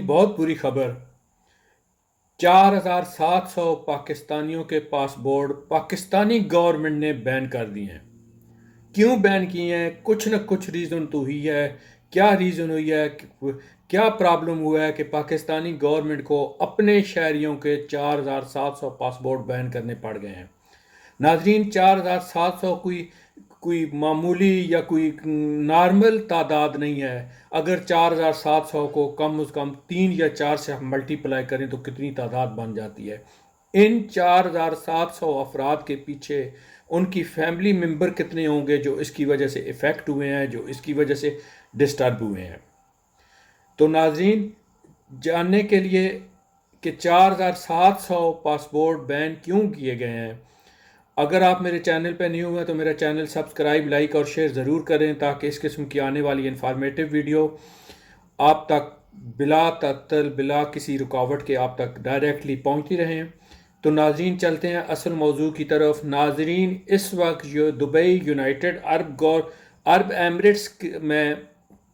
بہت بری خبر 4700 پاکستانیوں کے پاسپورٹ پاکستانی گورنمنٹ نے بین کر دیے ہیں۔ کیوں بین کیے ہیں؟ کچھ نہ کچھ ریزن تو ہوئی ہے۔ کیا ریزن ہوئی ہے؟ کیا پرابلم ہوا ہے کہ پاکستانی گورنمنٹ کو اپنے شہریوں کے 4700 پاسپورٹ بین کرنے پڑ گئے ہیں؟ ناظرین، 4700 کوئی معمولی یا کوئی نارمل تعداد نہیں ہے۔ اگر 4700 کو کم از کم 3 یا 4 سے ہم ملٹی پلائی کریں تو کتنی تعداد بن جاتی ہے؟ ان 4700 افراد کے پیچھے ان کی فیملی ممبر کتنے ہوں گے جو اس کی وجہ سے افیکٹ ہوئے ہیں، جو اس کی وجہ سے ڈسٹرب ہوئے ہیں؟ تو ناظرین، جاننے کے لیے کہ 4700 پاسپورٹ بین کیوں کیے گئے ہیں، اگر آپ میرے چینل پہ نہیں ہوئے تو میرا چینل سبسکرائب، لائک اور شیئر ضرور کریں تاکہ اس قسم کی آنے والی انفارمیٹیو ویڈیو آپ تک بلا تعطل، بلا کسی رکاوٹ کے آپ تک ڈائریکٹلی پہنچتی رہیں۔ تو ناظرین، چلتے ہیں اصل موضوع کی طرف۔ ناظرین، اس وقت جو دبئی یونائٹڈ عرب ایمریٹس میں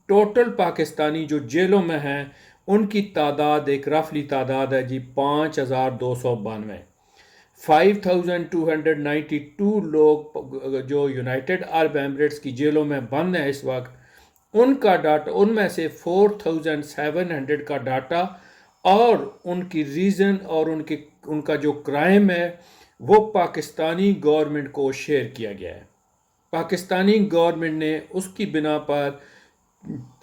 ٹوٹل پاکستانی جو جیلوں میں ہیں ان کی تعداد ایک رفلی تعداد ہے جی 5292۔ 5292 لوگ جو یونائٹڈ عرب ایمریٹس کی جیلوں میں بند ہیں اس وقت، ان کا ڈاٹا، ان میں سے 4700 کا ڈاٹا اور ان کی ریزن اور ان کا جو کرائم ہے وہ پاکستانی گورنمنٹ کو شیئر کیا گیا ہے۔ پاکستانی گورنمنٹ نے اس کی بنا پر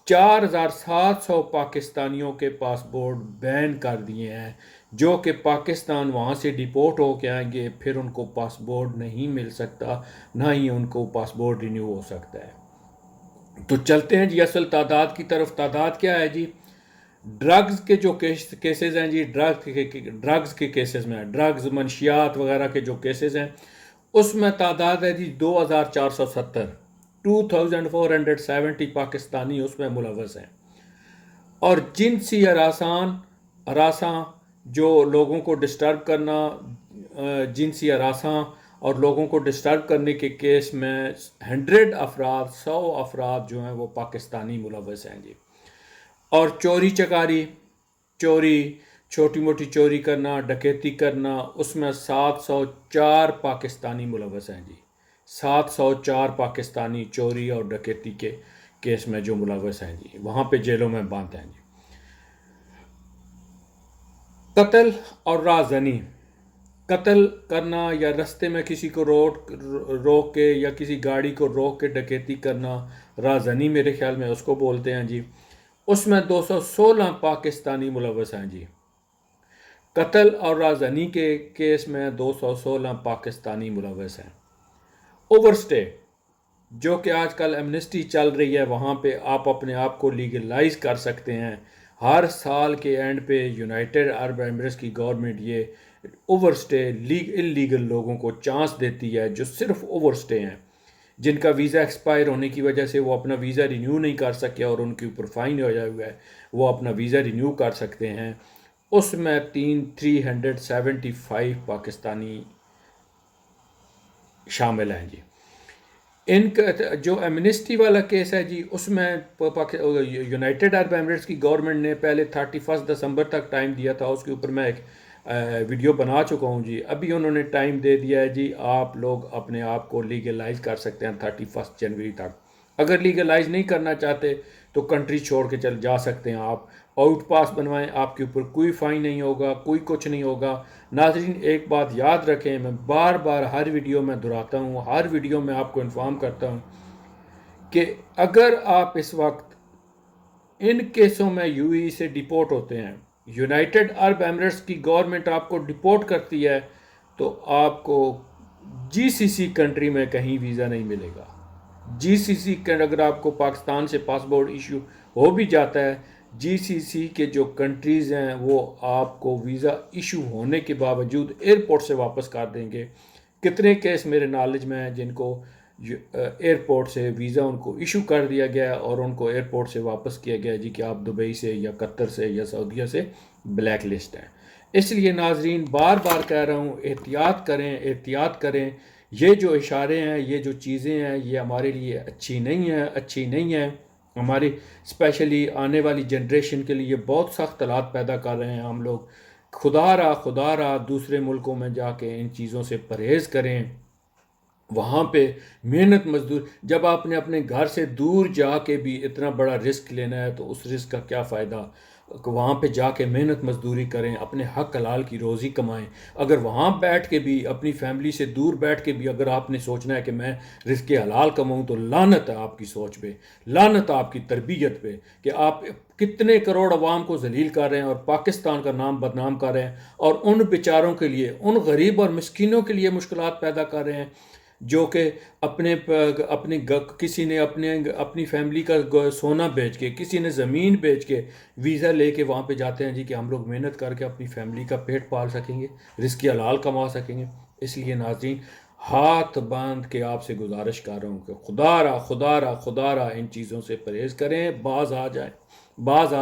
4700 پاکستانیوں کے پاسپورٹ بین کر دیے ہیں، جو کہ پاکستان وہاں سے ڈیپورٹ ہو کے آئیں گے، پھر ان کو پاسپورٹ نہیں مل سکتا، نہ ہی ان کو پاسپورٹ رینیو ہو سکتا ہے۔ تو چلتے ہیں جی اصل تعداد کی طرف۔ تعداد کیا ہے جی؟ ڈرگز کے جو کیسز ہیں جی، ڈرگز کے کیسز میں، ڈرگز، منشیات وغیرہ کے جو کیسز ہیں اس میں تعداد ہے جی 2470۔ 2470 پاکستانی اس میں ملوث ہیں۔ اور جنسی ہراساں جو لوگوں کو ڈسٹرب کرنا، جنسی ہراساں اور لوگوں کو ڈسٹرب کرنے کے کیس میں 100 افراد جو ہیں وہ پاکستانی ملوث ہیں جی۔ اور چوری چکاری، چھوٹی موٹی چوری کرنا، ڈکیتی کرنا، اس میں 704 پاکستانی ملوث ہیں جی۔ 704 پاکستانی چوری اور ڈکیتی کے کیس میں جو ملوث ہیں جی، وہاں پہ جیلوں میں بند ہیں جی۔ قتل اور رازنی، قتل کرنا یا رستے میں کسی کو روک کے یا کسی گاڑی کو روک کے ڈکیتی کرنا، رازنی میرے خیال میں اس کو بولتے ہیں جی، اس میں 216 پاکستانی ملوث ہیں جی۔ قتل اور رازنی کے کیس میں 216 پاکستانی ملوث ہیں۔ اوور سٹے، جو کہ آج کل ایمنسٹی چل رہی ہے، وہاں پہ آپ اپنے آپ کو لیگلائز کر سکتے ہیں۔ ہر سال کے اینڈ پہ یونائٹڈ عرب ایمریٹس کی گورنمنٹ یہ اوور سٹے اللیگل لوگوں کو چانس دیتی ہے، جو صرف اوور سٹے ہیں، جن کا ویزا ایکسپائر ہونے کی وجہ سے وہ اپنا ویزا رینیو نہیں کر سکے اور ان کے اوپر فائن ہو جائے ہوا ہے، وہ اپنا ویزا رینیو کر سکتے ہیں۔ اس میں 375 پاکستانی شامل ہیں جی۔ ان کا جو ایمنسٹی والا کیس ہے جی، اس میں یونائٹڈ عرب ایمریٹس کی گورنمنٹ نے پہلے 31 دسمبر تک ٹائم دیا تھا، اس کے اوپر میں ایک ویڈیو بنا چکا ہوں جی۔ ابھی انہوں نے ٹائم دے دیا ہے جی، آپ لوگ اپنے آپ کو لیگلائز کر سکتے ہیں 31 جنوری تک۔ اگر لیگلائز نہیں کرنا چاہتے تو کنٹری چھوڑ کے چل جا سکتے ہیں، آپ آؤٹ پاس بنوائیں، آپ کے اوپر کوئی فائن نہیں ہوگا، کوئی کچھ نہیں ہوگا۔ ناظرین، ایک بات یاد رکھیں، میں بار بار ہر ویڈیو میں دہراتا ہوں، ہر ویڈیو میں آپ کو انفارم کرتا ہوں کہ اگر آپ اس وقت ان کیسوں میں یو اے ای سے ڈیپورٹ ہوتے ہیں، یونائٹڈ عرب ایمریٹس کی گورنمنٹ آپ کو ڈیپورٹ کرتی ہے، تو آپ کو جی سی سی کنٹری میں کہیں ویزا نہیں ملے گا۔ جی سی سی اگر آپ کو پاکستان سے پاسپورٹ ایشو ہو بھی جاتا ہے، جی سی سی کے جو کنٹریز ہیں وہ آپ کو ویزا ایشو ہونے کے باوجود ایئرپورٹ سے واپس کر دیں گے۔ کتنے کیس میرے نالج میں ہیں جن کو ایئرپورٹ سے ویزا ان کو ایشو کر دیا گیا اور ان کو ایئرپورٹ سے واپس کیا گیا جی کہ آپ دبئی سے یا قطر سے یا سعودیہ سے بلیک لسٹ ہیں۔ اس لیے ناظرین، بار بار کہہ رہا ہوں، احتیاط کریں، احتیاط کریں۔ یہ جو اشارے ہیں، یہ جو چیزیں ہیں، یہ ہمارے لیے اچھی نہیں ہیں۔ ہماری اسپیشلی آنے والی جنریشن کے لیے بہت سخت حالات پیدا کر رہے ہیں ہم لوگ. خدا را دوسرے ملکوں میں جا کے ان چیزوں سے پرہیز کریں. وہاں پہ محنت مزدور، جب آپ نے اپنے گھر سے دور جا کے بھی اتنا بڑا رسک لینا ہے تو اس رسک کا کیا فائدہ؟ وہاں پہ جا کے محنت مزدوری کریں، اپنے حق حلال کی روزی کمائیں. اگر وہاں بیٹھ کے بھی اپنی فیملی سے دور بیٹھ کے بھی اگر آپ نے سوچنا ہے کہ میں رزق حلال کماؤں، تو لعنت ہے آپ کی سوچ پہ، لعنت ہے آپ کی تربیت پہ کہ آپ کتنے کروڑ عوام کو ذلیل کر رہے ہیں اور پاکستان کا نام بدنام کر رہے ہیں، اور ان بیچاروں کے لیے، ان غریب اور مسکینوں کے لیے مشکلات پیدا کر رہے ہیں جو کہ کسی نے اپنی فیملی کا سونا بیچ کے، کسی نے زمین بیچ کے ویزا لے کے وہاں پہ جاتے ہیں جی کہ ہم لوگ محنت کر کے اپنی فیملی کا پیٹ پال سکیں گے، رزق حلال کما سکیں گے. اس لیے ناظرین، ہاتھ باندھ کے آپ سے گزارش کر رہا ہوں کہ خدا را ان چیزوں سے پرہیز کریں، باز آ جائیں، باز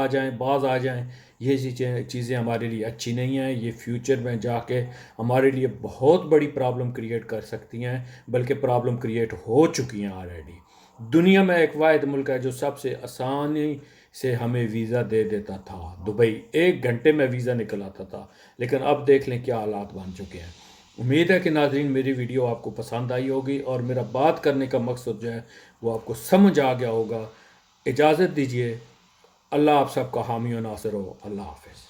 آ جائیں. یہ چیزیں ہمارے لیے اچھی نہیں ہیں، یہ فیوچر میں جا کے ہمارے لیے بہت بڑی پرابلم کریٹ کر سکتی ہیں، بلکہ پرابلم کریٹ ہو چکی ہیں آلریڈی. دنیا میں ایک واحد ملک ہے جو سب سے آسانی سے ہمیں ویزا دے دیتا تھا، دبئی. 1 گھنٹے میں ویزا نکل آتا تھا، لیکن اب دیکھ لیں کیا حالات بن چکے ہیں. امید ہے کہ ناظرین میری ویڈیو آپ کو پسند آئی ہوگی اور میرا بات کرنے کا مقصد جو ہے وہ آپ کو سمجھ آ گیا ہوگا. اجازت دیجیے. اللہ آپ سب کا حامی و ناصر ہو. اللہ حافظ.